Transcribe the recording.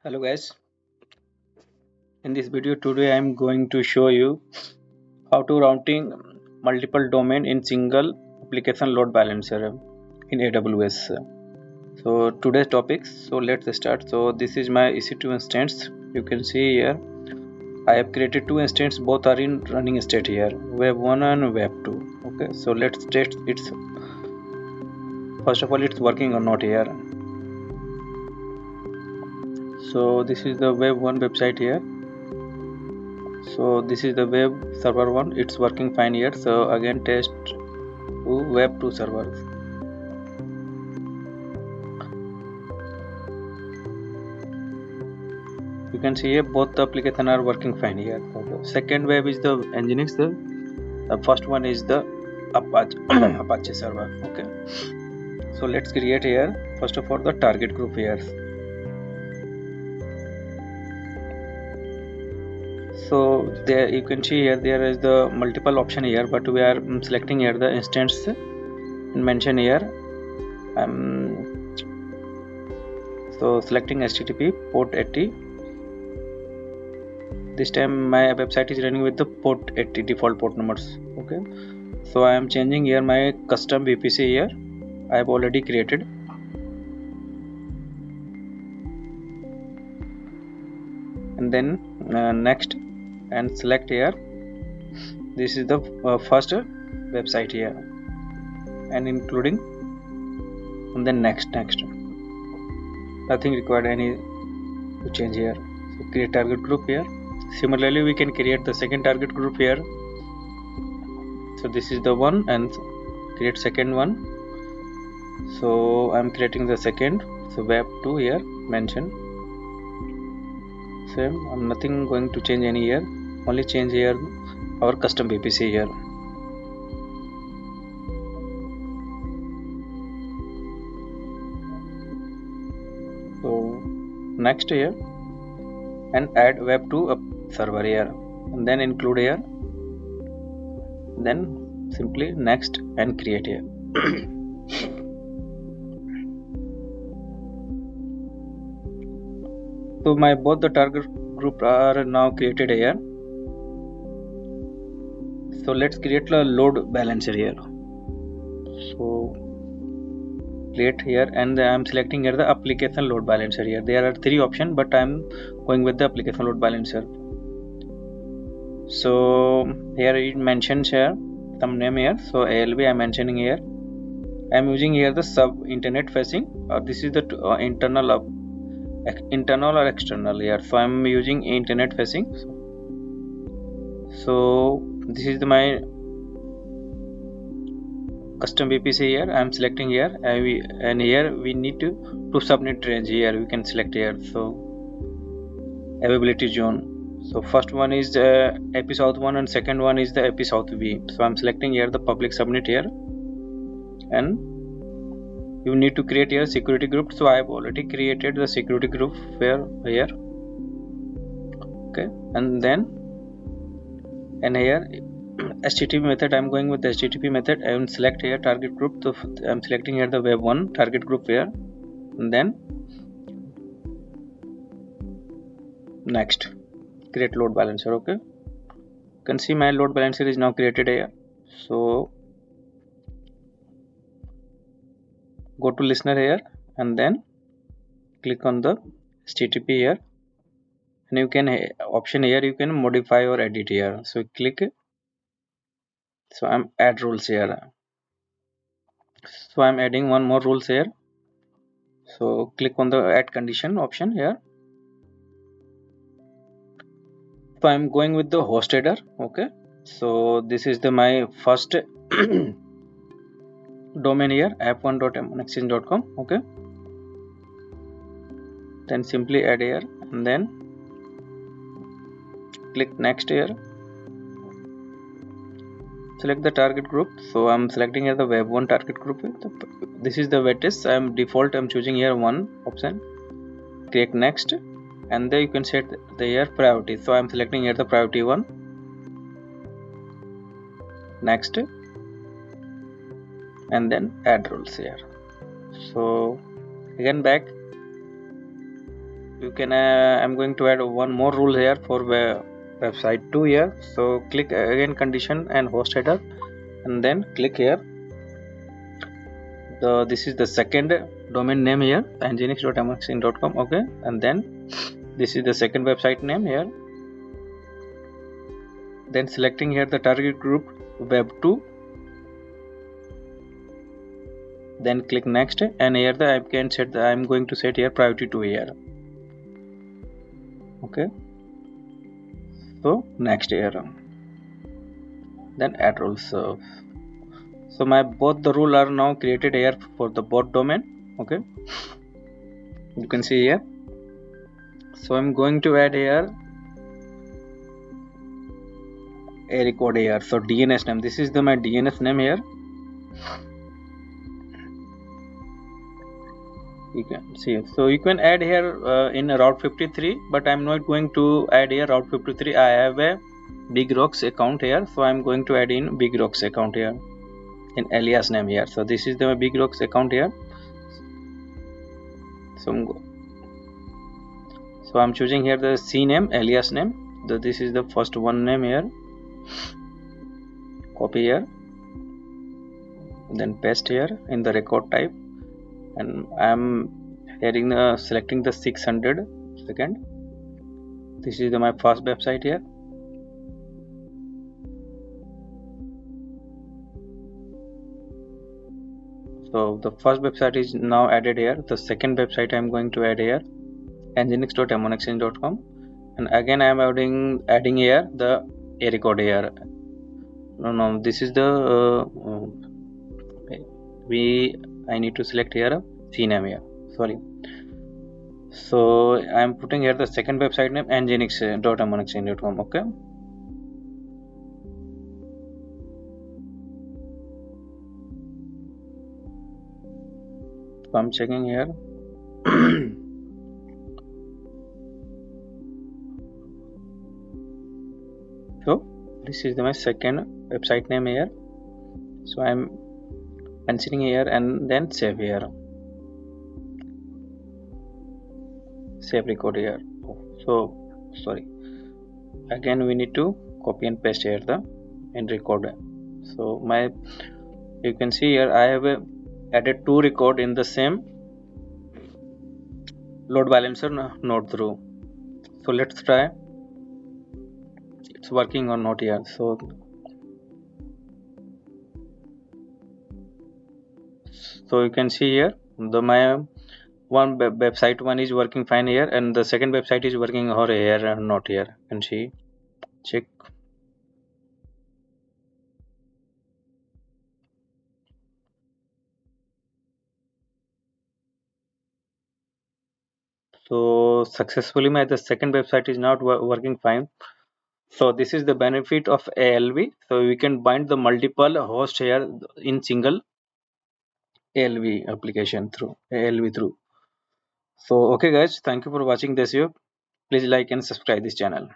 Hello guys, in this video today I am going to show you how to routing multiple domain in single application load balancer in AWS. So today's topics, so let's start. So this is my EC2 instance. You can see here I have created two instances, both are in running state here, web 1 and web 2. Okay, so let's test it's first of all it's working or not here. So this is the web 1 website here. So this is the web server 1, it's working fine here. So again test to web 2 server. You can see here both the applications are working fine here. So the second web is the Nginx, the first one is the Apache Apache server. Okay, so let's create here first of all the target group here. So there you can see here there is the multiple option here, but we are selecting here the instance and mention here. So selecting HTTP port 80. This time my website is running with the port 80 default port numbers. Okay, so I am changing here my custom VPC here. I have already created. And then next and select here. This is the first website here and including, and then next. Nothing required any to change here. So create target group here. Similarly we can create the second target group here. So this is the one and create second one. So I'm creating the second, so web 2 here mention same. I'm nothing going to change any here, only change here our custom VPC here. So next here and add web 2 server here and then include here, then simply next and create here. So my both the target group are now created here. So let's create a load balancer here. So create here and I'm selecting here the application load balancer here. There are three options, but I'm going with the application load balancer. So here it mentions here some name here. So ALB I'm mentioning here. I'm using here the sub internet facing. This is the internal or external here. So I'm using internet facing. So this is my custom VPC here. I'm selecting here and here we need to subnet range here we can select here. So availability zone, so first one is the AP South 1 and second one is the AP South B. So I'm selecting here the public subnet here and you need to create here security group. So I have already created the security group here. Okay, and then and here HTTP method, I'm going with the HTTP method. I will select here target group. So I'm selecting here the web 1 target group here and then next create load balancer. Okay, you can see my load balancer is now created here. So go to listener here and then click on the HTTP here and you can option here you can modify or edit here. So click it. So I'm add rules here. So I'm adding one more rules here. So click on the add condition option here. So I'm going with the host header. Okay, so this is the my first domain here app1.mnexchange.com. okay, then simply add here and then click next here, select the target group. So I'm selecting here the web 1 target group. This is the wettest. I'm default, I'm choosing here one option, click next and there you can set the here priority. So I'm selecting here the priority 1, next and then add rules here. So again back you can I'm going to add one more rule here for website 2 here. So click again condition and host header, and then click here this is the second domain name here, nginx.amazon.com. okay, and then this is the second website name here. Then selecting here the target group web2, then click next, and here I can set I'm going to set here priority to here. Okay, so next here, then add rules. So my both the rule are now created here for the both domain. Okay, you can see here. So I'm going to add here a record here. So DNS name, this is the my DNS name here. You can see, so you can add here in route 53, but I'm not going to add here route 53. I have a big rocks account here, so I'm going to add in big rocks account here in alias name here. So this is the big rocks account here. So I'm choosing here the C name, alias name. This is the first one name here. Copy here, then paste here in the record type, and I'm selecting the 600 second. This is my first website here. So the first website is now added here. The second website I'm going to add here, nginx.amonexchange.com, and again I'm adding here the a record here. No, this is the I need to select here C name here. Sorry. So I'm putting here the second website name, nginx.amonexchange.com. okay. So I'm checking here. So this is my second website name here. So I'm considering here and then save here. Save record here. So sorry. Again we need to copy and paste here the and record. So you can see here I have added two record in the same load balancer node through. So let's try it's working or not here. So you can see here my one website one is working fine here, and the second website is working or here and not here. You can see, check. So successfully the second website is not working fine. So this is the benefit of ALV. So we can bind the multiple host here in single ALV application through ALV through. So okay guys, thank you for watching this video. Please like and subscribe this channel.